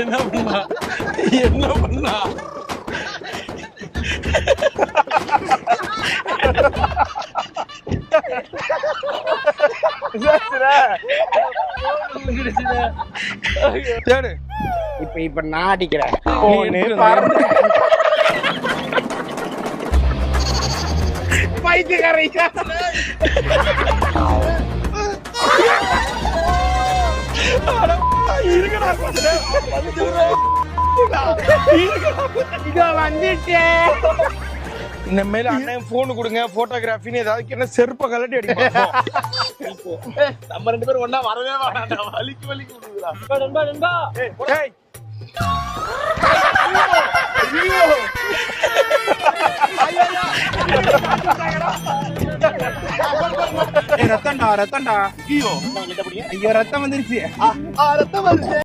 என்ன பண்ணா என்ன பண்ணா சரி இப்ப நான் அடிக்கிறேன். பைத்தியக்காரங்க. இந்த மேல அண்ணன் போன் கொடுங்க போட்டோகிராஃபின்னு ஏதாவது என்ன செருப்ப கலட்டி அடிப்போம். நம்ம 2 பேரும் ஒண்ணா வரவே வேண்டாம்டா. வலிக்கு விடுதுடா. நண்பா நண்பா. ஏய் ரத்தம்டா. ஐயோ ரத்தம் வந்துருச்சு. ரத்தம் வந்துருச்சு.